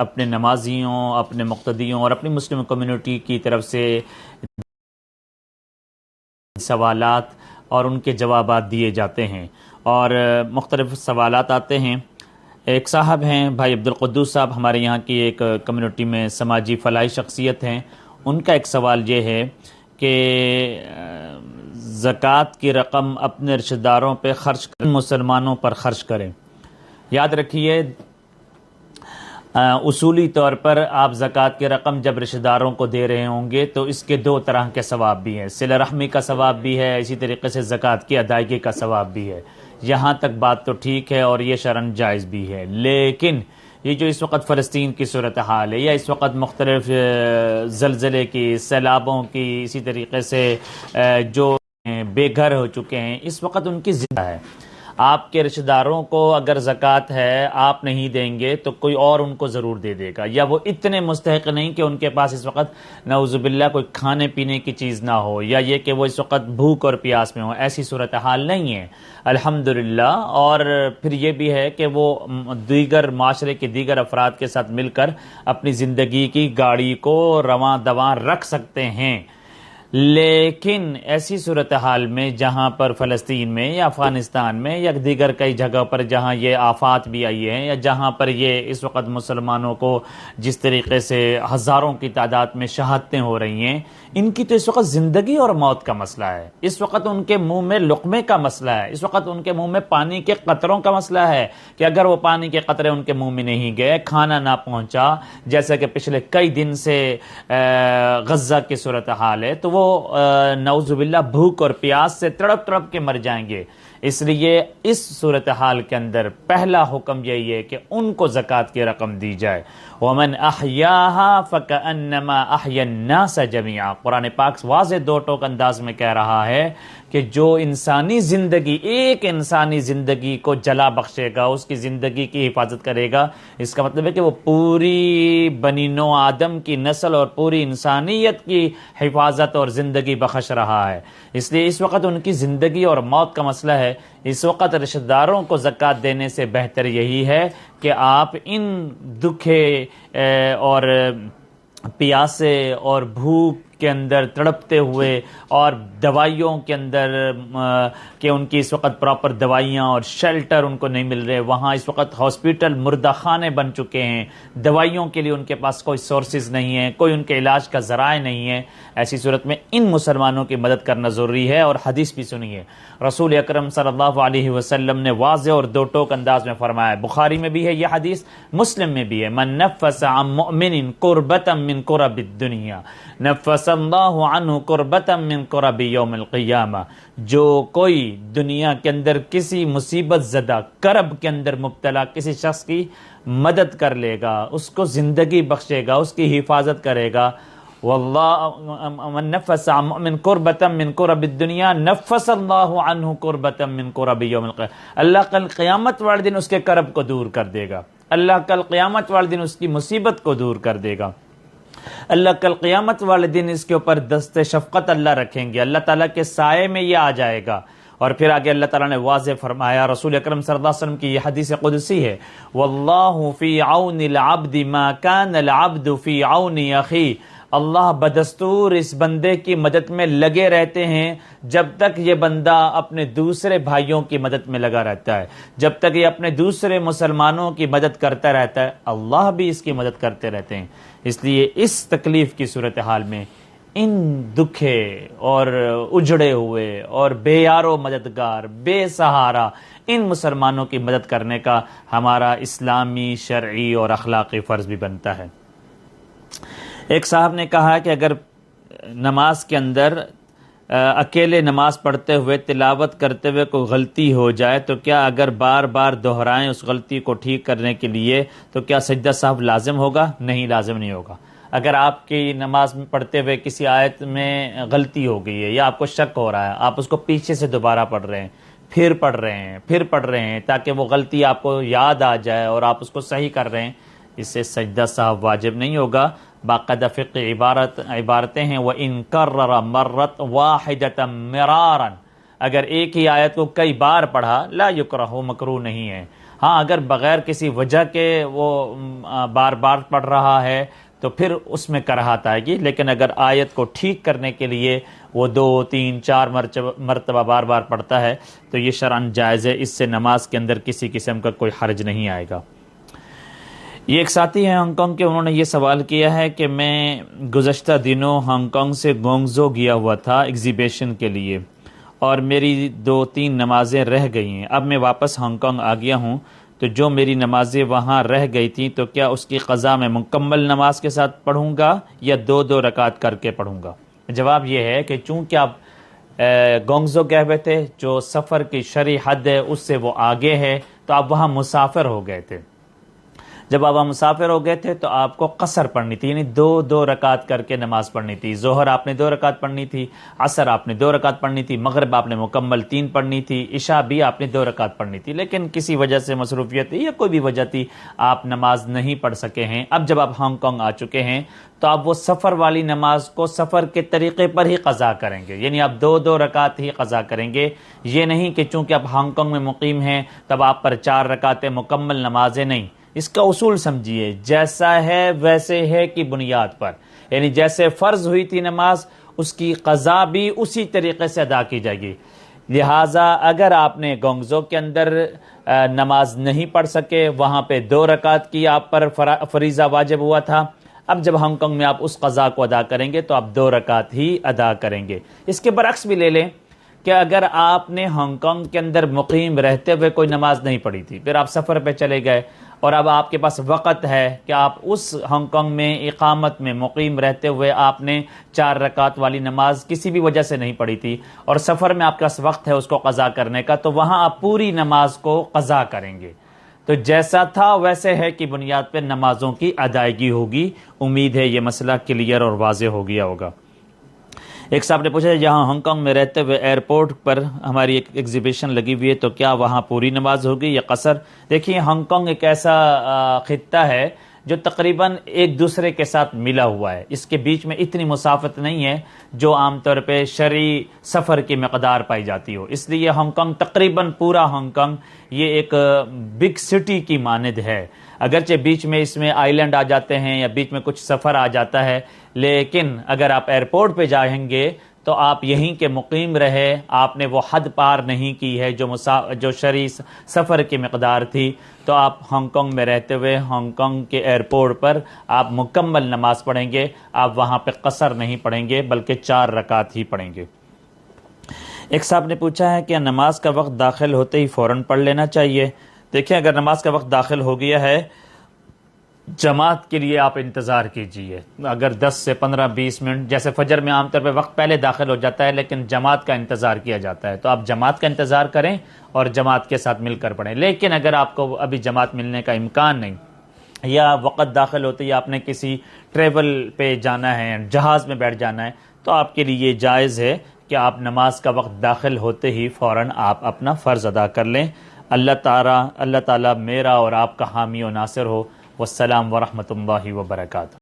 اپنے نمازیوں، اپنے مقتدیوں اور اپنی مسلم کمیونٹی کی طرف سے سوالات اور ان کے جوابات دیے جاتے ہیں، اور مختلف سوالات آتے ہیں۔ ایک صاحب ہیں بھائی عبدالقدوس صاحب، ہمارے یہاں کی ایک کمیونٹی میں سماجی فلاحی شخصیت ہیں۔ ان کا ایک سوال یہ ہے کہ زکوٰۃ کی رقم اپنے رشتہ داروں پہ خرچ کریں، مسلمانوں پر خرچ کریں۔ یاد رکھیے، اصولی طور پر آپ زکوٰۃ کی رقم جب رشتہ داروں کو دے رہے ہوں گے تو اس کے دو طرح کے ثواب بھی ہیں، صلہ رحمی کا ثواب بھی ہے، اسی طریقے سے زکوٰۃ کی ادائیگی کا ثواب بھی ہے۔ یہاں تک بات تو ٹھیک ہے اور یہ شرعاً جائز بھی ہے، لیکن یہ جو اس وقت فلسطین کی صورتحال ہے، یا اس وقت مختلف زلزلے کی، سیلابوں کی، اسی طریقے سے جو بے گھر ہو چکے ہیں، اس وقت ان کی زندہ ہے۔ آپ کے رشتہ داروں کو اگر زکوٰۃ ہے، آپ نہیں دیں گے تو کوئی اور ان کو ضرور دے دے گا، یا وہ اتنے مستحق نہیں کہ ان کے پاس اس وقت نعوذ باللہ کوئی کھانے پینے کی چیز نہ ہو، یا یہ کہ وہ اس وقت بھوک اور پیاس میں ہو، ایسی صورتحال نہیں ہے الحمدللہ۔ اور پھر یہ بھی ہے کہ وہ دیگر معاشرے کے دیگر افراد کے ساتھ مل کر اپنی زندگی کی گاڑی کو رواں دواں رکھ سکتے ہیں۔ لیکن ایسی صورتحال میں جہاں پر فلسطین میں یا افغانستان میں یا دیگر کئی جگہ پر جہاں یہ آفات بھی آئی ہیں، یا جہاں پر یہ اس وقت مسلمانوں کو جس طریقے سے ہزاروں کی تعداد میں شہادتیں ہو رہی ہیں، ان کی تو اس وقت زندگی اور موت کا مسئلہ ہے، اس وقت ان کے منہ میں لقمے کا مسئلہ ہے، اس وقت ان کے منہ میں پانی کے قطروں کا مسئلہ ہے کہ اگر وہ پانی کے قطرے ان کے منہ میں نہیں گئے، کھانا نہ پہنچا، جیسا کہ پچھلے کئی دن سے غزہ کی صورتحال ہے، تو وہ نعوذ باللہ بھوک اور پیاس سے تڑپ تڑپ کے مر جائیں گے۔ اس لیے اس صورتحال کے اندر پہلا حکم یہی ہے کہ ان کو زکوٰۃ کی رقم دی جائے۔ وَمَنْ أَحْيَاهَا فَكَأَنَّمَا أَحْيَا النَّاسَ جَمِيعًا، قرآن پاک واضح دو ٹوک انداز میں کہہ رہا ہے کہ جو انسانی زندگی، ایک انسانی زندگی کو جلا بخشے گا، اس کی زندگی کی حفاظت کرے گا، اس کا مطلب ہے کہ وہ پوری بنی نوع آدم کی نسل اور پوری انسانیت کی حفاظت اور زندگی بخش رہا ہے۔ اس لیے اس وقت ان کی زندگی اور موت کا مسئلہ ہے۔ اس وقت رشتہ داروں کو زکوٰۃ دینے سے بہتر یہی ہے کہ آپ ان دکھے اور پیاسے اور بھوک کے اندر تڑپتے ہوئے اور دوائیوں کے اندر کہ ان کی اس وقت پراپر دوائیاں اور شیلٹر ان کو نہیں مل رہے، وہاں اس وقت ہاسپٹل مردہ خانے بن چکے ہیں، دوائیوں کے لیے ان کے پاس کوئی سورسز نہیں ہیں، کوئی ان کے علاج کا ذرائع نہیں ہے۔ ایسی صورت میں ان مسلمانوں کی مدد کرنا ضروری ہے۔ اور حدیث بھی سنیے، رسول اکرم صلی اللہ علیہ وسلم نے واضح اور دو ٹوک انداز میں فرمایا، بخاری میں بھی ہے یہ حدیث، مسلم میں بھی ہے، من نفس عن مؤمن کربتا من کرب الدنیا نفس اللہ عنہ کربتا من کرب یوم القیامہ، جو کوئی دنیا کے اندر کسی مصیبت زدہ کرب کے اندر مبتلا کسی شخص کی مدد کر لے گا، اس کو زندگی بخشے گا، اس کی حفاظت کرے گا، واللہ من نفس عن مؤمن کربتا من کرب الدنیا نفس اللہ عنہ کربتا من کرب یوم القیامہ، اللہ کل قیامت والے دن اس کے کرب کو دور کر دے گا، اللہ کل قیامت والے دن اس کی مصیبت کو دور کر دے گا، اللہ کل قیامت والے دن اس کے اوپر دست شفقت اللہ رکھیں گے، اللہ تعالیٰ کے سائے میں یہ آ جائے گا۔ اور پھر آگے اللہ تعالیٰ نے واضح فرمایا، رسول اکرم صلی اللہ علیہ وسلم کی یہ حدیث قدسی ہے، واللہ فی عون العبد ما کان العبد فی عون اخی، اللہ بدستور اس بندے کی مدد میں لگے رہتے ہیں جب تک یہ بندہ اپنے دوسرے بھائیوں کی مدد میں لگا رہتا ہے، جب تک یہ اپنے دوسرے مسلمانوں کی مدد کرتا رہتا ہے، اللہ بھی اس کی مدد کرتے رہتے ہیں۔ اس لیے اس تکلیف کی صورتحال میں ان دکھے اور اجڑے ہوئے اور بے یار و مددگار، بے سہارا ان مسلمانوں کی مدد کرنے کا ہمارا اسلامی، شرعی اور اخلاقی فرض بھی بنتا ہے۔ ایک صاحب نے کہا کہ اگر نماز کے اندر اکیلے نماز پڑھتے ہوئے تلاوت کرتے ہوئے کوئی غلطی ہو جائے تو کیا اگر بار بار دہرائیں اس غلطی کو ٹھیک کرنے کے لیے تو کیا سجدہ سہو لازم ہوگا؟ نہیں، لازم نہیں ہوگا۔ اگر آپ کی نماز میں پڑھتے ہوئے کسی آیت میں غلطی ہو گئی ہے یا آپ کو شک ہو رہا ہے، آپ اس کو پیچھے سے دوبارہ پڑھ رہے ہیں، پھر پڑھ رہے ہیں تاکہ وہ غلطی آپ کو یاد آ جائے اور آپ اس کو صحیح کر رہے ہیں، اس سے سجدہ سہو واجب نہیں ہوگا۔ باقاعدہ فقہ عبارتیں ہیں، وَإِن كَرَّرَ مَرَّةً وَاحِدَةً مِرَارًا، اگر ایک ہی آیت کو کئی بار پڑھا، لا یکرہ، مکروہ نہیں ہے۔ ہاں اگر بغیر کسی وجہ کے وہ بار بار پڑھ رہا ہے تو پھر اس میں کراہت آئے گی، لیکن اگر آیت کو ٹھیک کرنے کے لیے وہ 2 3 4 مرتبہ بار بار پڑھتا ہے تو یہ شرعاً جائز ہے، اس سے نماز کے اندر کسی قسم کا کوئی حرج نہیں آئے گا۔ یہ ایک ساتھی ہیں ہانگ کانگ کے، انہوں نے یہ سوال کیا ہے کہ میں گزشتہ دنوں ہانگ کانگ سے گونگزو گیا ہوا تھا ایگزیبیشن کے لیے، اور میری 2 3 نمازیں رہ گئی ہیں۔ اب میں واپس ہانگ کانگ آ گیا ہوں، تو جو میری نمازیں وہاں رہ گئی تھیں تو کیا اس کی قضا میں مکمل نماز کے ساتھ پڑھوں گا یا 2 رکعت کر کے پڑھوں گا؟ جواب یہ ہے کہ چونکہ آپ گونگزو گئے ہوئے تھے، جو سفر کی شرعی حد ہے اس سے وہ آگے ہے، تو آپ وہاں مسافر ہو گئے تھے۔ جب آپ مسافر ہو گئے تھے تو آپ کو قصر پڑھنی تھی، یعنی 2 رکعت کر کے نماز پڑھنی تھی۔ ظہر آپ نے 2 رکعت پڑھنی تھی، عصر آپ نے 2 رکعت پڑھنی تھی، مغرب آپ نے مکمل 3 پڑھنی تھی، عشاء بھی آپ نے 2 رکعت پڑھنی تھی، لیکن کسی وجہ سے مصروفیت تھی یا کوئی بھی وجہ تھی آپ نماز نہیں پڑھ سکے ہیں۔ اب جب آپ ہانگ کانگ آ چکے ہیں تو آپ وہ سفر والی نماز کو سفر کے طریقے پر ہی قضا کریں گے، یعنی آپ 2 رکعت ہی قضا کریں گے۔ یہ نہیں کہ چونکہ آپ ہانگ کانگ میں مقیم ہیں تب آپ پر 4 رکعتیں مکمل نمازیں نہیں۔ اس کا اصول سمجھیے، جیسا ہے ویسے ہے کی بنیاد پر، یعنی جیسے فرض ہوئی تھی نماز اس کی قضا بھی اسی طریقے سے ادا کی جائے گی۔ لہٰذا اگر آپ نے گونگزو کے اندر نماز نہیں پڑھ سکے، وہاں پہ 2 رکعت کی آپ پر فریضہ واجب ہوا تھا، اب جب ہانگ کانگ میں آپ اس قضا کو ادا کریں گے تو آپ 2 رکعت ہی ادا کریں گے۔ اس کے برعکس بھی لے لیں کہ اگر آپ نے ہانگ کانگ کے اندر مقیم رہتے ہوئے کوئی نماز نہیں پڑھی تھی، پھر آپ سفر پہ چلے گئے اور اب آپ کے پاس وقت ہے کہ آپ اس ہانگ کانگ میں اقامت میں مقیم رہتے ہوئے آپ نے 4 رکعت والی نماز کسی بھی وجہ سے نہیں پڑھی تھی اور سفر میں آپ کے پاس وقت ہے اس کو قضا کرنے کا، تو وہاں آپ پوری نماز کو قضا کریں گے۔ تو جیسا تھا ویسے ہے کی بنیاد پہ نمازوں کی ادائیگی ہوگی۔ امید ہے یہ مسئلہ کلیئر اور واضح ہو گیا ہوگا۔ ایک صاحب نے پوچھا جہاں ہانگ کانگ میں رہتے ہوئے ایئرپورٹ پر ہماری ایک ایگزیبیشن لگی ہوئی ہے تو کیا وہاں پوری نماز ہوگی یا قصر؟ دیکھیے ہانگ کانگ ایک ایسا خطہ ہے جو تقریباً ایک دوسرے کے ساتھ ملا ہوا ہے، اس کے بیچ میں اتنی مسافت نہیں ہے جو عام طور پہ شرعی سفر کی مقدار پائی جاتی ہو، اس لیے ہانگ کانگ تقریباً پورا ہانگ کانگ یہ ایک بگ سٹی کی مانند ہے، اگرچہ بیچ میں اس میں آئی لینڈ آ جاتے ہیں یا بیچ میں کچھ سفر آ جاتا ہے، لیکن اگر آپ ایئرپورٹ پہ جائیں گے تو آپ یہیں کے مقیم رہے، آپ نے وہ حد پار نہیں کی ہے جو شرعی سفر کی مقدار تھی، تو آپ ہانگ کانگ میں رہتے ہوئے ہانگ کانگ کے ایئرپورٹ پر آپ مکمل نماز پڑھیں گے، آپ وہاں پہ قصر نہیں پڑھیں گے بلکہ 4 رکعت ہی پڑھیں گے۔ ایک صاحب نے پوچھا ہے کہ نماز کا وقت داخل ہوتے ہی فوراً پڑھ لینا چاہیے؟ دیکھیں اگر نماز کا وقت داخل ہو گیا ہے، جماعت کے لیے آپ انتظار کیجئے، اگر 10 سے 15 20 منٹ، جیسے فجر میں عام طور پہ وقت پہلے داخل ہو جاتا ہے لیکن جماعت کا انتظار کیا جاتا ہے، تو آپ جماعت کا انتظار کریں اور جماعت کے ساتھ مل کر پڑھیں۔ لیکن اگر آپ کو ابھی جماعت ملنے کا امکان نہیں یا وقت داخل ہوتے ہی آپ نے کسی ٹریول پہ جانا ہے، جہاز میں بیٹھ جانا ہے، تو آپ کے لیے یہ جائز ہے کہ آپ نماز کا وقت داخل ہوتے ہی فوراً آپ اپنا فرض ادا کر لیں۔ اللہ تعالیٰ میرا اور آپ کا حامی و ناصر ہو۔ والسلام ورحمۃ اللہ وبرکاتہ۔